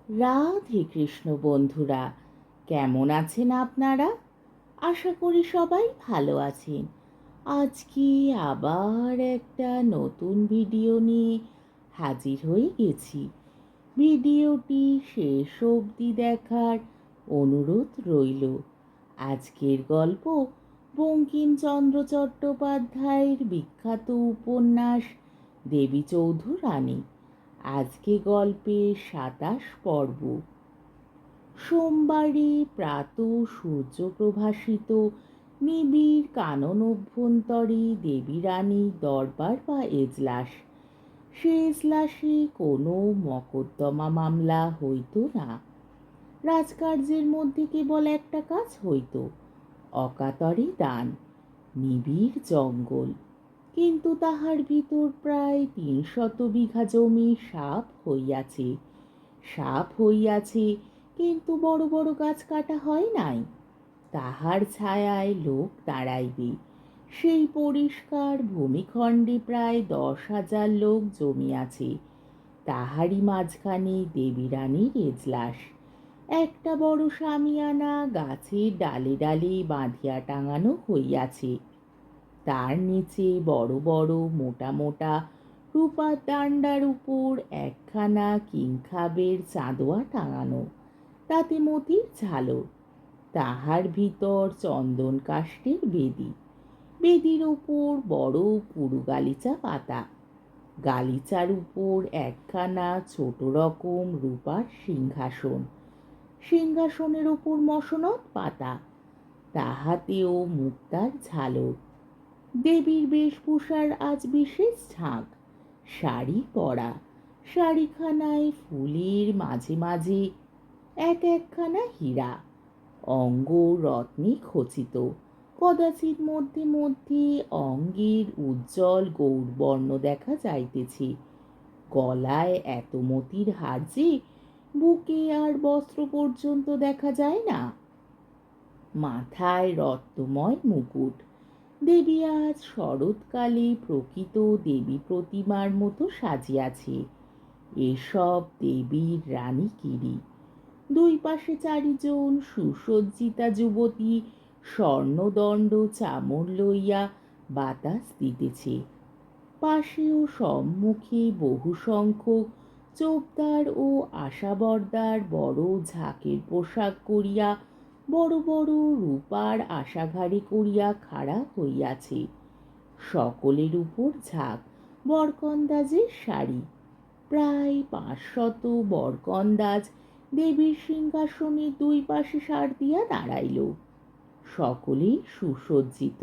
রাধে কৃষ্ণ বন্ধুরা, কেমন আছেন আপনারা? আশা করি সবাই ভালো আছেন। আজকে আবার একটা নতুন ভিডিও নিয়ে হাজির হয়ে গেছি। ভিডিওটি শেষ অবধি দেখার অনুরোধ রইল। আজকের গল্প বঙ্কিমচন্দ্র চট্টোপাধ্যায়ের বিখ্যাত উপন্যাস দেবী চৌধুরানী। আজকে গল্পের ২৭ পর্ব। সোমবারে প্রাত সূর্য প্রভাসিত নিবিড় কানন অভ্যন্তরে দেবী রানীর দরবার বা এজলাস। সে এজলাসে কোনো মকদ্দমা মামলা হইত না। রাজকার্যের মধ্যে কেবল একটা কাজ হইত, অকাতরে দান। নিবিড় জঙ্গল, কিন্তু তাহার ভিতর প্রায় ৩০০ বিঘা জমি সাপ হইয়াছে। সাপ হইয়াছে, কিন্তু বড় বড় গাছ কাটা হয় নাই। তাহার ছায়ায় লোক দাঁড়াইবে, সেই পরিষ্কার ভূমিখণ্ডে প্রায় ১০,০০০ লোক জমিয়াছে। তাহারই মাঝখানে দেবী রানীর এজলাস। একটা বড় শামিয়ানা গাছের ডালে ডালে বাঁধিয়া টাঙানো হইয়াছে। তার নিচে বড় বড় মোটা মোটা রূপার ডান্ডার উপর একখানা কিংখাবের চাঁদোয়া টাঙানো, তাতে মতির ঝালর। তাহার ভিতর চন্দন কাষ্ঠের বেদি। বেদির উপর বড় পুরু গালিচা পাতা। গালিচার উপর একখানা ছোট রকম রূপার সিংহাসন। সিংহাসনের উপর মসনদ পাতা, তাহাতেও মুক্তার ঝালর। দেবীর বেশভূষার আজ বিশেষ ঝাঁক। শাড়ি পরা, শাড়িখানায় ফুলের মাঝে মাঝে এক একখানা হীরা। অঙ্গ রত্নে খচিত, কদাচিৎ মধ্যে মধ্যে অঙ্গের উজ্জ্বল গৌরবর্ণ দেখা যাইতেছে। গলায় এত মতির হার যে বুকে আর বস্ত্র পর্যন্ত দেখা যায় না। মাথায় রত্নময় মুকুট। দেবী আজ শরৎকালে প্রকৃত দেবী প্রতিমার মতো সাজিয়াছে। এসব দেবীর রানীগিরি। দুই পাশে ৪ জন সুসজ্জিতা যুবতী স্বর্ণদণ্ড চামর লইয়া বাতাস দিতেছে। পাশে ও সম্মুখে বহু সংখ্যক চোপদার ও আশাবরদার বড় ঝাঁকের পোশাক করিয়া বড় বড় রূপার আশাঘাড়ি করিয়া খাড়া হইয়াছে। সকলের উপর ঝাঁক বরকন্দাজের শাড়ি। প্রায় ৫০০ বরকন্দাজ দেবীর সিংহাসনের দুই পাশে সার দিয়া দাঁড়াইল। সকলেই সুসজ্জিত।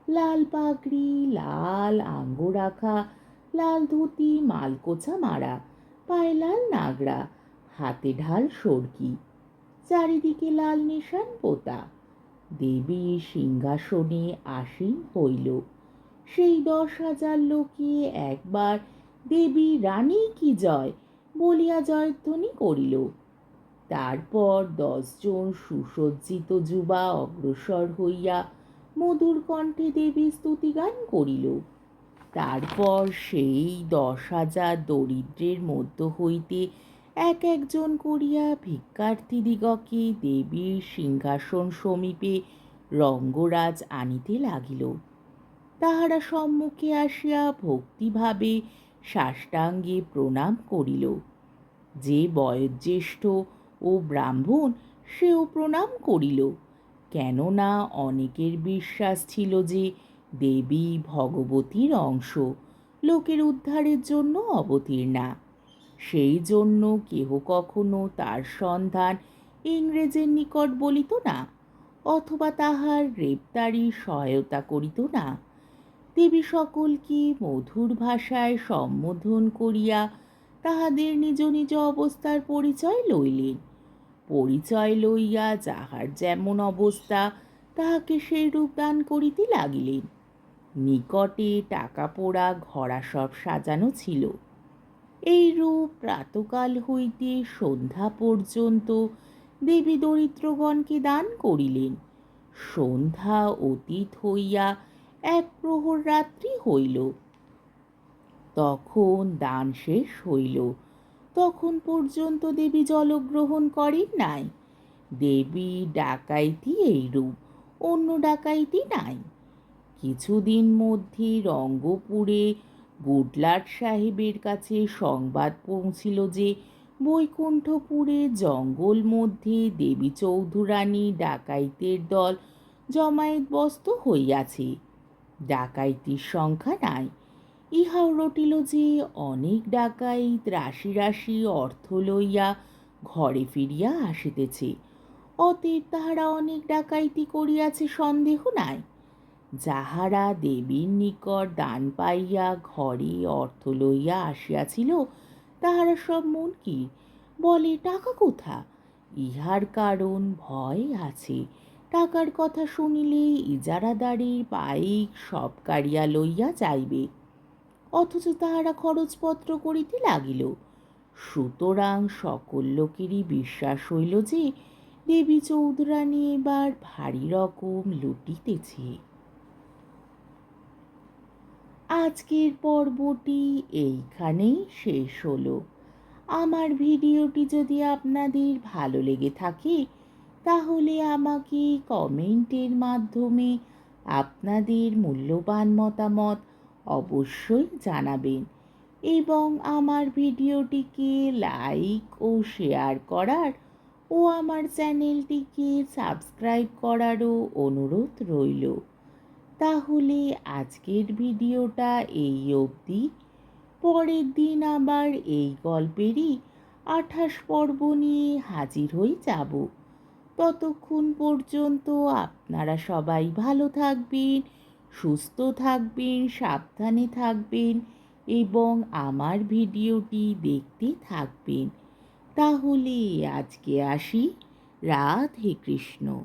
লাল পাগড়ি, লাল আঙ্গরাখা, লাল ধুতি মালকোচা মারা, পায়ে লাল নাগরা, হাতে ঢাল সড়কি, চারিদিকে লাল নিশান পোতা। দেবী সিংহাসনে আসীন হইল। সেই ১০,০০০ লোকে একবার দেবী রানী কি জয় বলিয়া জয়ধ্বনি করিল। তারপর ১০ জন সুসজ্জিত যুবা অগ্রসর হইয়া মধুর কণ্ঠে দেবী স্তুতিগান করিল। তারপর সেই ১০,০০০ দরিদ্রের মধ্য হইতে এক একজন করিয়া ভিক্ষার্থীদিগকে দেবীর সিংহাসন সমীপে রঙ্গরাজ আনিতে লাগিল। তাহারা সম্মুখে আসিয়া ভক্তিভাবে সাষ্টাঙ্গে প্রণাম করিল। যে বয়োজ্যেষ্ঠ ও ব্রাহ্মণ সেও প্রণাম করিল, কেননা অনেকের বিশ্বাস ছিল যে দেবী ভগবতীর অংশ, লোকের উদ্ধারের জন্য অবতীর্ণা। সেই জন্য কেহ কখনো তার সন্ধান ইংরেজের নিকট বলিত না, অথবা তাহার গ্রেপ্তারি সহায়তা করিত না। দেবী সকলকে মধুর ভাষায় সম্বোধন করিয়া তাহাদের নিজ নিজ অবস্থার পরিচয় লইলেন। পরিচয় লইয়া যাহার যেমন অবস্থা তাহাকে সেই রূপ দান করিতে লাগিলেন। নিকটে টাকা পোড়া ঘড়া সব সাজানো ছিল। এই রূপ প্রাতকাল হইতে সন্ধ্যা পর্যন্ত দেবী দরিদ্রগণকে দান করিলেন। সন্ধ্যা অতীত হইয়া ১ প্রহর রাত্রি হইল। তখন দান শেষ হইল। তখন পর্যন্ত দেবী জলগ্রহণ করেন নাই। দেবী ডাকাইতি এইরূপ, অন্য ডাকাইতি নাই। কিছুদিন মধ্যে রঙ্গপুরে গুডলাট সাহেবের কাছে সংবাদ পৌঁছিল যে বৈকুণ্ঠপুরে জঙ্গল মধ্যে দেবী চৌধুরানী ডাকাইতের দল জমায়েতবস্ত হইয়াছে। ডাকাইতির সংখ্যা নাই, ইহাও রটিল যে অনেক ডাকাইত রাশি রাশি অর্থ লইয়া ঘরে ফিরিয়া আসিতেছে। অতএব তাহারা অনেক ডাকাইতি করিয়াছে সন্দেহ নাই। যাহারা দেবীর নিকট দান পাইয়া ঘরে অর্থ লইয়া আসিয়াছিল তাহারা সব মুনকির, বলে টাকা কোথা? ইহার কারণ ভয় আছে, টাকার কথা শুনিলে ইজারাদারের পাইক সব কাড়িয়া লইয়া যাইবে। অথচ তাহারা খরচপত্র করিতে লাগিল। সুতরাং সকল লোকেরই বিশ্বাস হইল যে দেবী চৌধুরানী এবার ভারী রকম লুটিতেছে। আজকের পর্বটি এইখানেই শেষ হলো। আমার ভিডিওটি যদি আপনাদের ভালো লেগে থাকে তাহলে আমাকে কমেন্টের মাধ্যমে আপনাদের মূল্যবান মতামত অবশ্যই জানাবেন এবং আমার ভিডিওটিকে লাইক ও শেয়ার করার ও আমার চ্যানেলটিকে সাবস্ক্রাইব করারও অনুরোধ রইল। তাহলে আজকের ভিডিওটা এই অবধি। পরের দিন আবার এই গল্পেরই 28 পর্ব নিয়ে হাজির হয়ে যাব। ততক্ষণ পর্যন্ত আপনারা সবাই ভালো থাকবেন, সুস্থ থাকবেন, সাবধানে থাকবেন এবং আমার ভিডিওটি দেখতে থাকবেন। তাহলে আজকে আসি। রাধে কৃষ্ণ।